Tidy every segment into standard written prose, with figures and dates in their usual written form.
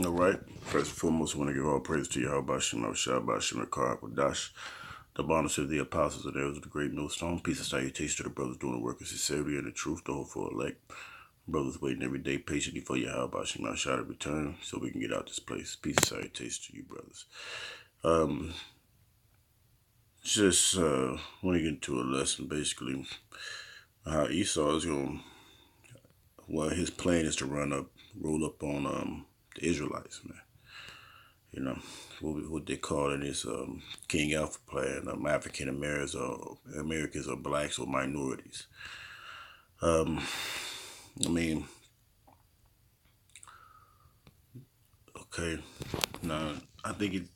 All right. First and foremost, I want to give all praise to Yahweh Shem Shah Bashim Dash. The bonus of the apostles and elders of the great millstone. Peace and salutation to the brothers doing the work of sincerity and the truth, the hope for elect. Brothers waiting every day patiently for Yahweh Shem Shah to return so we can get out this place. Peace and salutation to you, brothers. Just want to get into a lesson basically how Esau is going. Well, his plan is to roll up on the Israelites, man. You know, what they call it is King Alpha plan. African Americans or blacks or minorities. I mean, okay. Now, I think it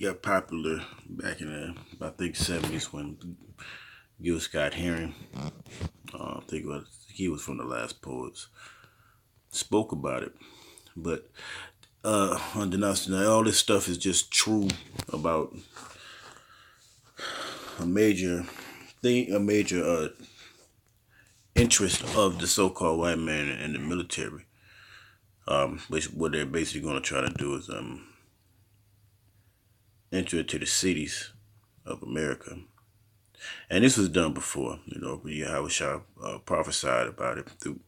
got popular back in the, I think, 70s when Gil Scott Heron, he was from the Last Poets, spoke about it. But unbeknownst to all this stuff is just true about a major thing, a major interest of the so-called white man in the military. Which what they're basically going to try to do is enter into the cities of America. And this was done before, you know. Yahweh Shah prophesied about it through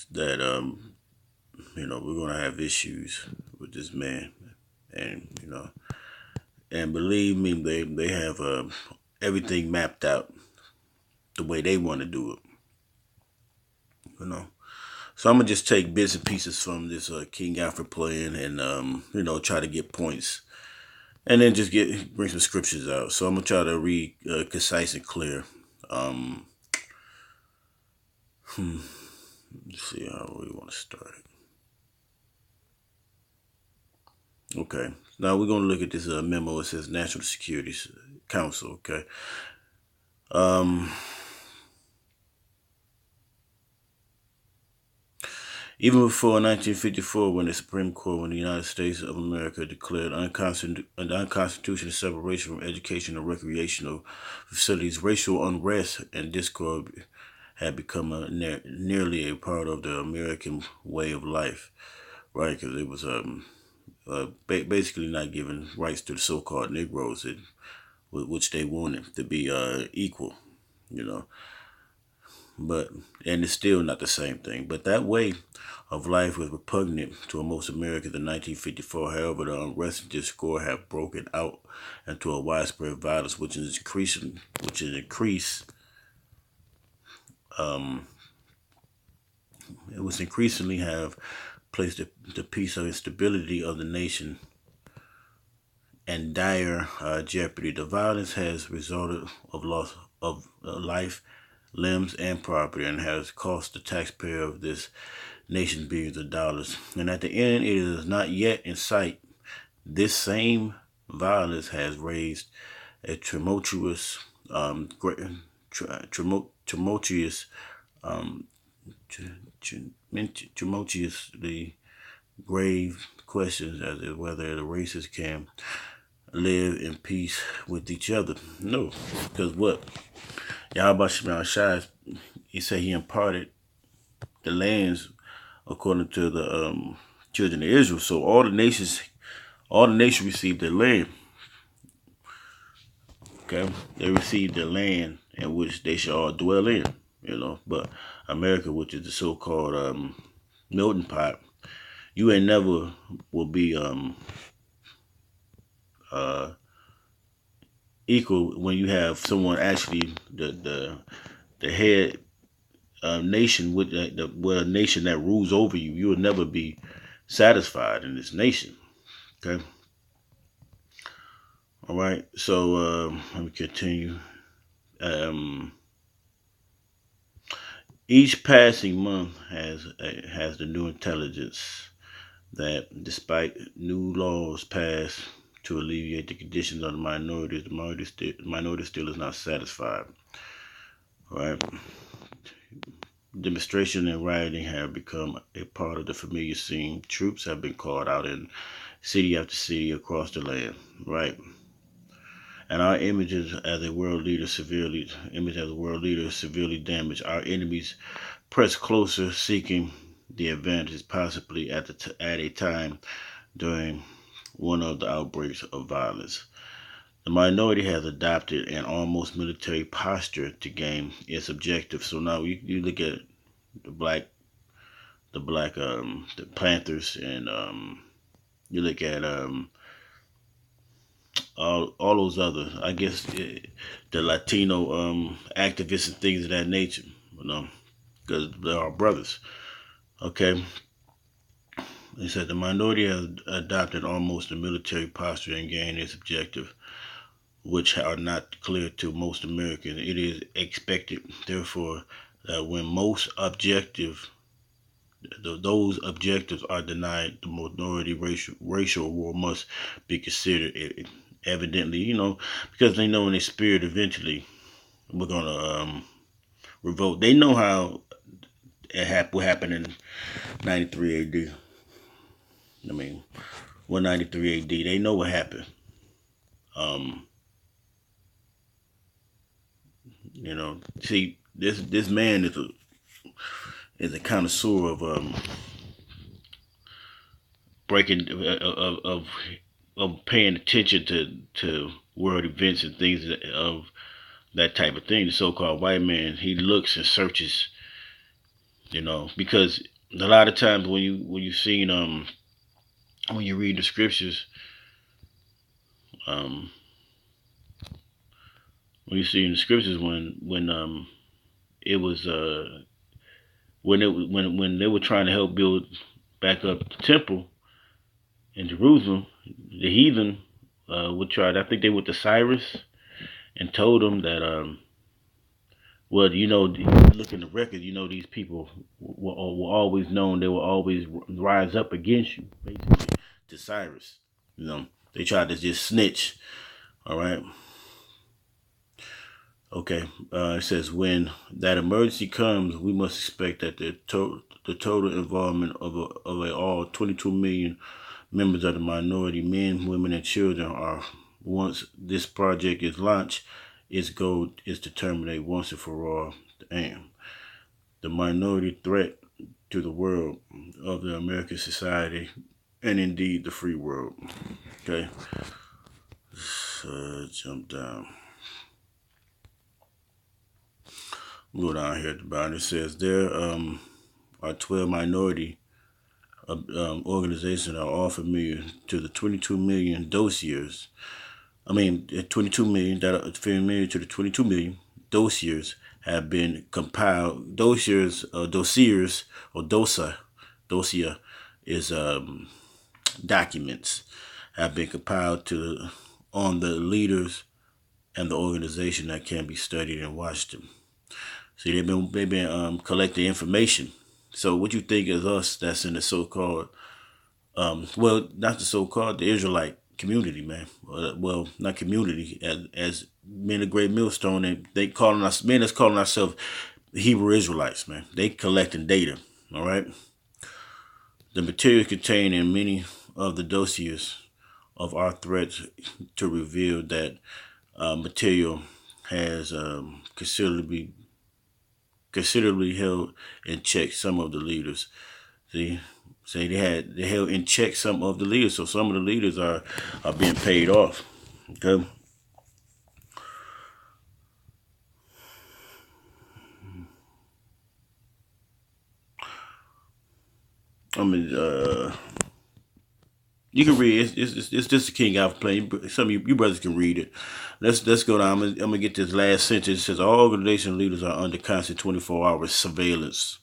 that we're going to have issues with this man, and and believe me, they have everything mapped out the way they want to do it, you know. So I'm gonna just take bits and pieces from this King Alfred plan, and try to get points, and then just bring some scriptures out. So I'm gonna try to read concise and clear. Um, let's see how we want to start it. Okay, now we're gonna look at this memo. It says National Security Council. Okay. Um, Even before 1954, when the Supreme Court of the United States of America declared an unconstitutional separation from education and recreational facilities, racial unrest and discord had become nearly a part of the American way of life, right? Because it was basically not giving rights to the so-called Negroes, which they wanted to be equal, you know. And it's still not the same thing. But that way of life was repugnant to most Americans in 1954. However, the unrest and discord have broken out into a widespread violence, which is increasing, it was increasingly have placed the peace and stability of the nation in dire jeopardy. The violence has resulted of loss of life, limbs, and property, and has cost the taxpayer of this nation billions of dollars. And at the end, it is not yet in sight. This same violence has raised a tumultuously grave questions as to whether the races can live in peace with each other. No, because what? Yahweh Shema Shai, he said he imparted the lands according to the children of Israel. So all the nations received their land. Okay, they received their land in which they shall all dwell in. But America, which is the so-called melting pot, you ain't never will be equal when you have someone actually the head nation with a nation that rules over you. You will never be satisfied in this nation. Okay. All right. So let me continue. Each passing month has the new intelligence that despite new laws passed to alleviate the conditions of the minorities, the minority still is not satisfied. All right. Demonstration and rioting have become a part of the familiar scene. Troops have been called out in city after city across the land. Right. And our image as a world leader severely damaged. Our enemies pressed closer, seeking the advantage, possibly at a time during one of the outbreaks of violence. The minority has adopted an almost military posture to gain its objective. So now you look at the black, the Panthers, and you look at all those other, I guess, the Latino activists and things of that nature. You know, because they're our brothers. Okay, they said the minority has adopted almost a military posture and gained its objective, which are not clear to most Americans. It is expected, therefore, that when most objective those objectives are denied, the minority racial war must be considered. Evidently, because they know in their spirit eventually we're gonna revolt. They know how what happened in 93 AD. I mean, 193 AD. They know what happened. Um, see, this man is a connoisseur of breaking of paying attention to world events and things of that type of thing. The so-called white man, he looks and searches, because a lot of times when you seen when you read the scriptures, um, when you see in the scriptures when it was when they were trying to help build back up the temple in Jerusalem, the heathen would try. I think they went to Cyrus and told him that well, look in the record, these people were always known. They will always rise up against you, basically, to Cyrus. They tried to just snitch. All right. Okay. It says when that emergency comes, we must expect that the total involvement of all 22 million members of the minority, men, women, and children, are once this project is launched. Its goal is to terminate once and for all the minority threat to the world of the American society, and indeed the free world. Okay, so jump down. Go down here at the bottom. It says there are 12 minority organizations that are all familiar to the 22 million dossiers. 22 million that are familiar to the 22 million dossiers have been compiled. Dossiers, or dossier is documents have been compiled on the leaders and the organization that can be studied and watched them. See, they've been collecting information. So what you think is us that's in the so-called, well, not the so-called, the Israelite community, man. Well, not community, as men of Great Millstone, and they calling us men that's calling ourselves Hebrew Israelites, man. They collecting data, all right? The material contained in many of the dossiers of our threats to reveal that material has considerably held in check some of the leaders. See, say they held in check some of the leaders, so some of the leaders are being paid off. Okay. You can read it. It's just the King Alpha playing. Some of you brothers can read it. Let's go down. I'm gonna get this last sentence. It says all organization leaders are under constant 24-hour surveillance,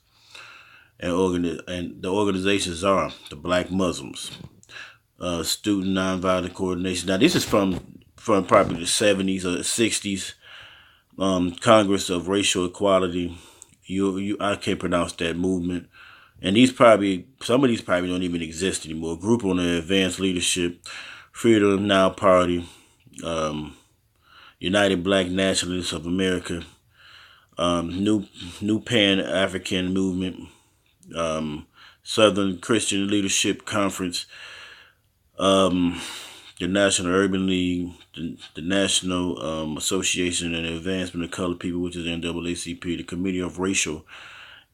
and the organizations are the Black Muslims, Student Nonviolent Coordination. Now this is from probably the 70s or 60s. Congress of Racial Equality. I can't pronounce that movement. And some of these probably don't even exist anymore. Group on the Advanced Leadership, Freedom Now Party, United Black Nationalists of America, New Pan African Movement, Southern Christian Leadership Conference, the National Urban League, the National Association and Advancement of Colored People, which is NAACP, the Committee of Racial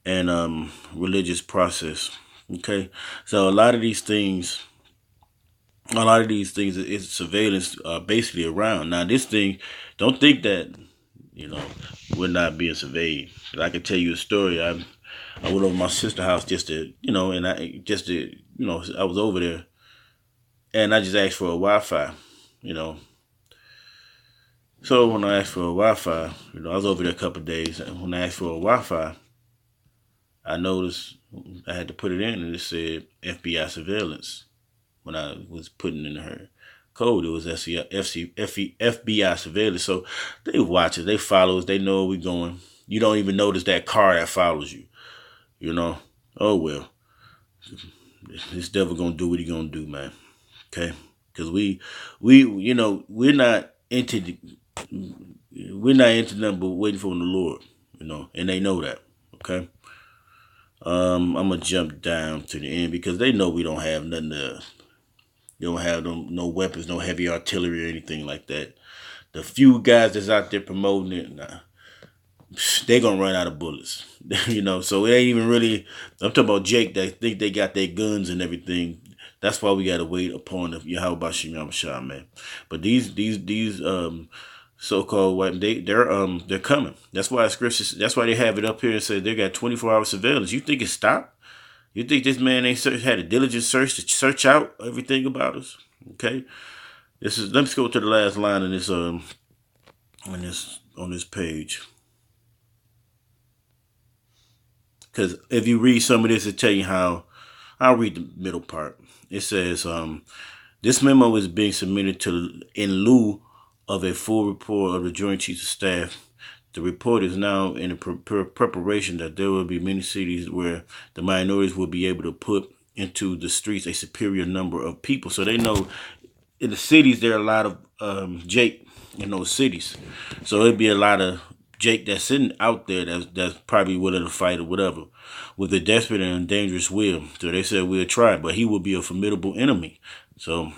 and religious process. Okay, so a lot of these things is surveillance basically around. Now this thing, don't think that you know we're not being surveyed. I can tell you a story. I went over to my sister's house just to and I was over there and I just asked for a Wi-Fi. You know, so when I asked for a Wi-Fi, I was over there a couple of days, and when I asked for a Wi-Fi, I noticed I had to put it in, and it said FBI surveillance. When I was putting in her code, it was FBI surveillance. So they watch us, they follow us, they know where we're going. You don't even notice that car that follows you. You know, oh well, this devil gonna do what he gonna do, man. Okay, because we're not into nothing but waiting for the Lord. And they know that. Okay. I'm gonna jump down to the end because they know we don't have nothing to. They don't have no weapons, no heavy artillery or anything like that. The few guys that's out there promoting it, nah, they gonna run out of bullets. So it ain't even really. I'm talking about Jake that think they got their guns and everything. That's why we gotta wait upon the Yahweh Shem Shah, man. But these so-called white they're coming. That's why scriptures. That's why they have it up here and say they got 24-hour surveillance. You think it stopped? You think this man ain't had a diligent search to search out everything about us? Okay, let's go to the last line in this on this page. Because if you read some of this, it'll tell you how. I'll read the middle part. It says, this memo is being submitted in lieu of a full report of the Joint Chiefs of Staff. The report is now in a preparation that there will be many cities where the minorities will be able to put into the streets a superior number of people. So they know in the cities there are a lot of Jake in those cities. So it'd be a lot of Jake that's sitting out there that's probably willing to fight or whatever with a desperate and dangerous will. So they said we'll try, but he will be a formidable enemy. So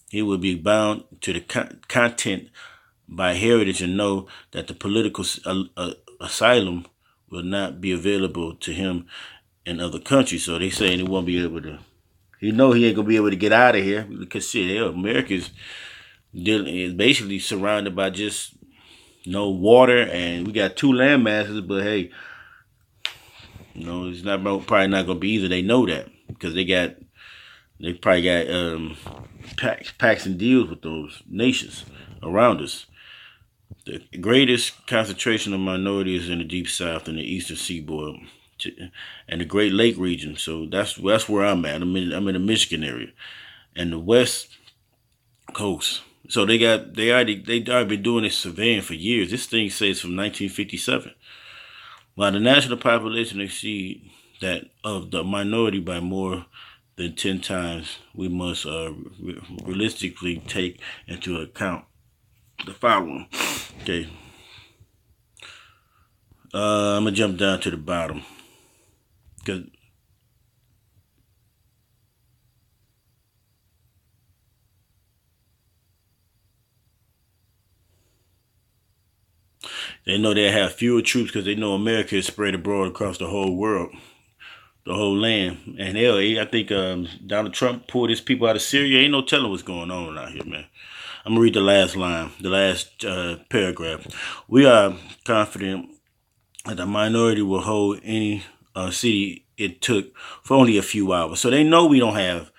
he will be bound to the content by heritage and know that the political asylum will not be available to him in other countries. So they saying he won't be able to. He know he ain't gonna be able to get out of here because shit, America's is basically surrounded by just no water, and we got 2 land masses. But hey, it's probably not gonna be easy. They know that because they probably got pacts and deals with those nations around us. The greatest concentration of minorities in the Deep South and the Eastern Seaboard and the Great Lake region. So that's where I'm at. I'm in the Michigan area and the West Coast. So they already been doing this surveying for years. This thing says from 1957. While the national population exceeds that of the minority by more than 10 times, we must realistically take into account the following. Okay. I'm going to jump down to the bottom. Because they know they have fewer troops because they know America is spread abroad across the whole world, the whole land. And I think Donald Trump pulled his people out of Syria. Ain't no telling what's going on out here, man. I'm going to read the last line, the last paragraph. We are confident that the minority will hold any city it took for only a few hours. So they know we don't have,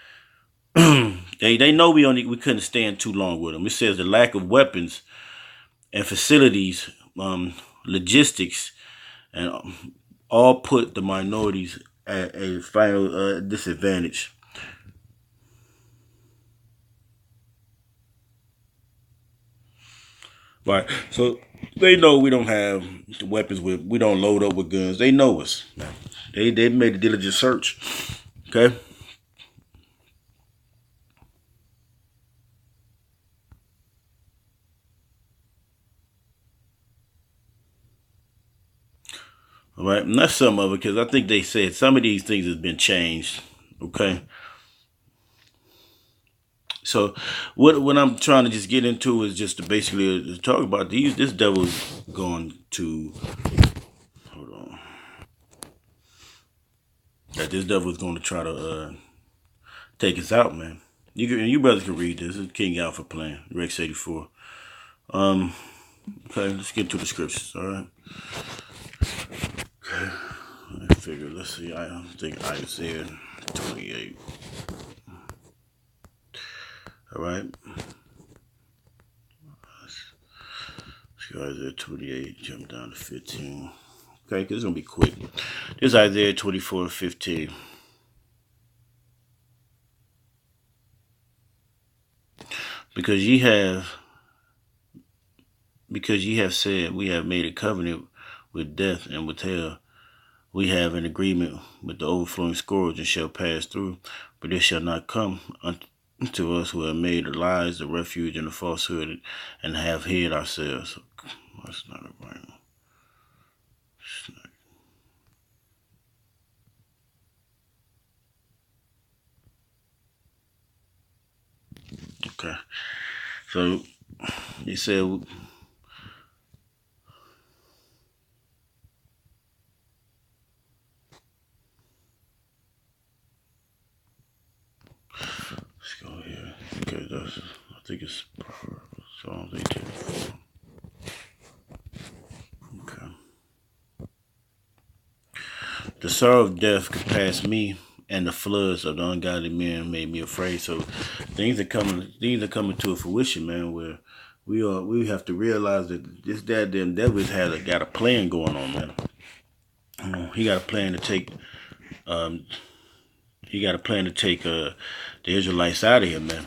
they know we couldn't stand too long with them. It says the lack of weapons and facilities, logistics, and all put the minorities at a final disadvantage. Right. So they know we don't have weapons we don't load up with guns. They know us. They made a diligent search. Okay. All right. And that's some of it because I think they said some of these things has been changed. Okay. So what I'm trying to just get into is just to basically talk about this devil's going to, hold on. that this devil is going to try to take us out, man. You brothers can read this. This is King Alpha playing Rex 84. Okay, let's get to the scriptures. All right. Okay. I figure. Let's see. I think Isaiah 28. All right. Let's go Isaiah 28. Jump down to 15. Okay, because it's gonna be quick. This is Isaiah 24:15. Because ye have said, we have made a covenant with death and with hell. We have an agreement with the overflowing scourge and shall pass through, but it shall not come unto us who have made the lies the refuge and the falsehood and have hid ourselves. That's not a right. Okay. So he said, let's go here. Okay, I think it's Psalms 18:4. Okay. The sorrow of death compassed me, and the floods of the ungodly men made me afraid. So things are coming to a fruition, man, where we have to realize that this goddamn devil got a plan going on, man. He got a plan to take the Israelites out of here, man.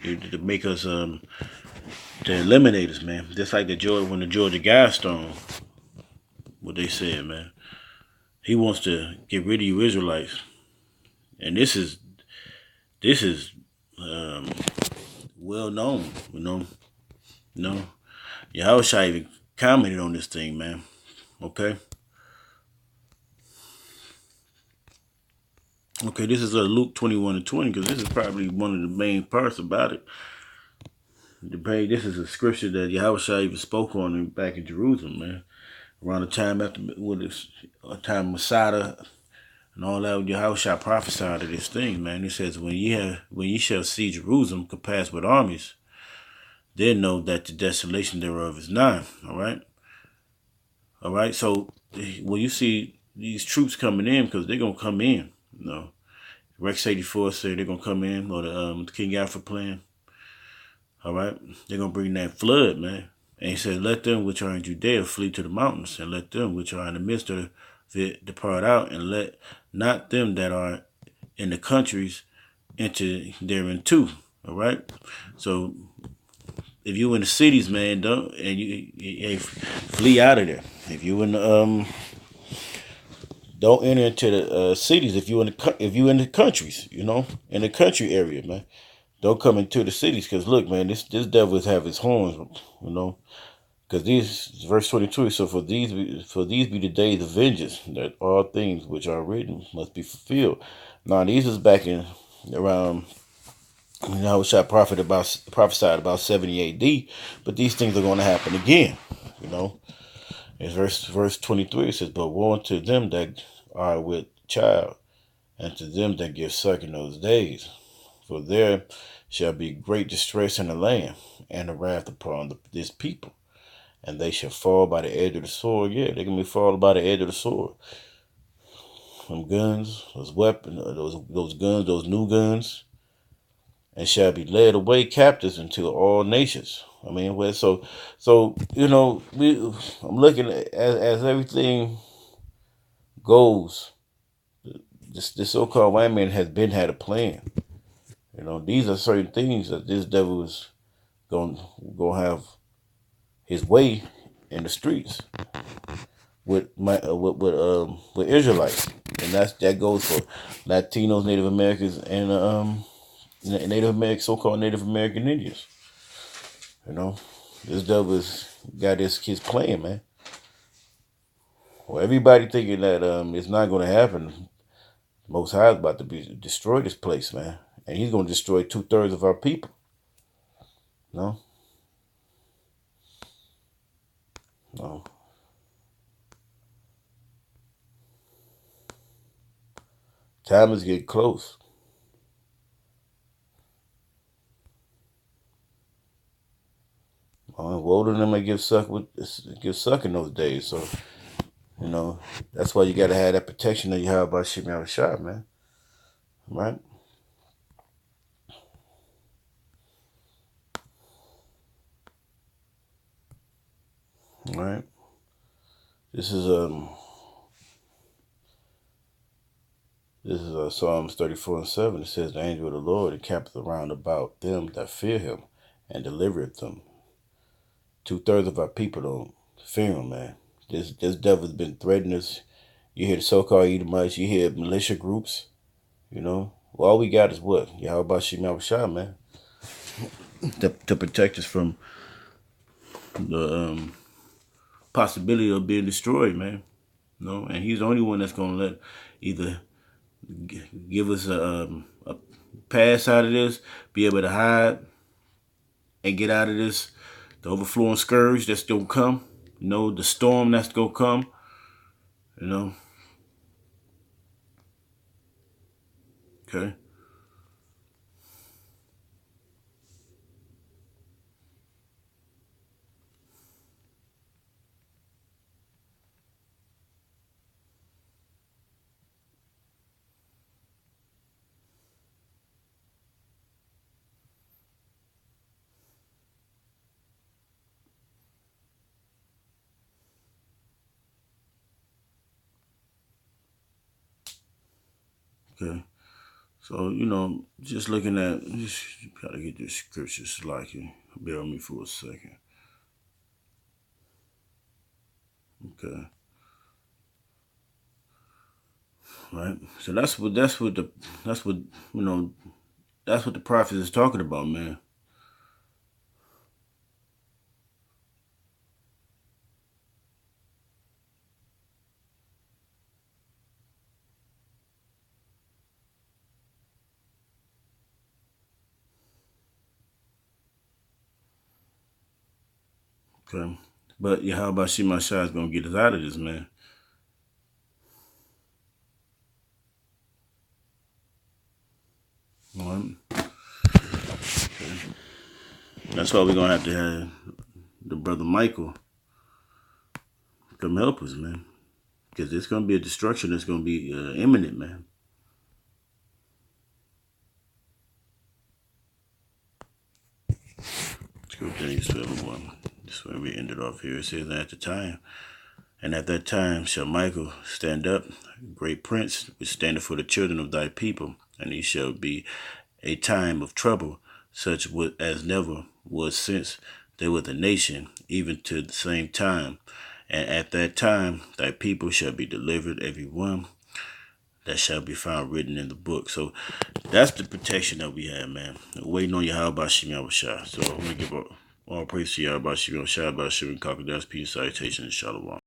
To make us to eliminate us, man. Just like when the Georgia Guidestone, what they said, man. He wants to get rid of you Israelites. And this is well known, you know. Yahushua even commented on this thing, man. Okay. Okay, this is Luke 21:20, because this is probably one of the main parts about it. This is a scripture that Yahushua even spoke on back in Jerusalem, man. Around the time after time Masada and all that, Yahushua prophesied of this thing, man. He says, when ye shall see Jerusalem compassed with armies, then know that the desolation thereof is nigh. All right. So when you see these troops coming in, because they're gonna come in, you know. Rex 84 said they're gonna come in, or the King Alpha plan. All right, they're gonna bring that flood, man. And he said, let them which are in Judea flee to the mountains, and let them which are in the midst of it depart out, and let not them that are in the countries enter therein too. All right. So if you in the cities, man, you flee out of there. If you in the don't enter into the cities. If you in the countries, you know, in the country area, man, don't come into the cities. Because look, man, this devil have his horns, you know. Because these verse 22. So for these be the days of vengeance, that all things which are written must be fulfilled. Now these is back in around, you know, which I prophesied about 70 A.D. But these things are going to happen again, you know. In verse 23, it says, but woe unto them that are with child, and to them that give suck in those days. For there shall be great distress in the land, and a wrath upon this people. And they shall fall by the edge of the sword. Yeah, they're going to be falling by the edge of the sword. Them guns, those weapons, those guns, those new guns, and shall be led away captives into all nations. I mean, so you know, I'm looking at as everything goes. This so-called white man has had a plan. You know, these are certain things that this devil is going to have his way in the streets with Israelites, and that goes for Latinos, Native Americans, and so-called Native American Indians. You know, this devil got his plan, man. Well, everybody thinking that it's not going to happen. Most High is about to destroy this place, man, and he's going to destroy 2/3 of our people. No. Time is getting close. Woe to them that get sucked in those days. So, that's why you gotta have that protection that you have by shooting out a shot, man. Right? Right. This is Psalms 34:7. It says, "The angel of the Lord encampeth around about them that fear him, and delivereth them." 2/3 of our people don't fear him, man. This devil's been threatening us. You hear the so-called Edomites, you hear militia groups, Well, all we got is what? Yahweh Shema Shah, man. To protect us from the possibility of being destroyed, man. And he's the only one that's gonna let either give us a pass out of this, be able to hide and get out of this, the overflowing scourge that's gonna come, the storm that's gonna come, Okay. Okay. So, just looking at, just gotta get this scripture slacking. Bear with me for a second. Okay. Right. So that's what the prophet is talking about, man. Okay. But how about Shema Shah is gonna get us out of this, man? All right. Okay. That's why we're gonna have to have the brother Michael come help us, man. Because it's gonna be a destruction that's gonna be imminent, man. Let's go to Daniel 12:1. This is where we ended off here. It says, and at that time shall Michael stand up, great prince, which standeth for the children of thy people, and he shall be a time of trouble, such as never was since there was a nation, even to the same time. And at that time thy people shall be delivered, every one that shall be found written in the book. So that's the protection that we have, man. Waiting on Yahweh Shema Shah. So I'm going to give all praise to Yahweh Shema Shah, Shah, Shah, Peace, salutation, and shalom.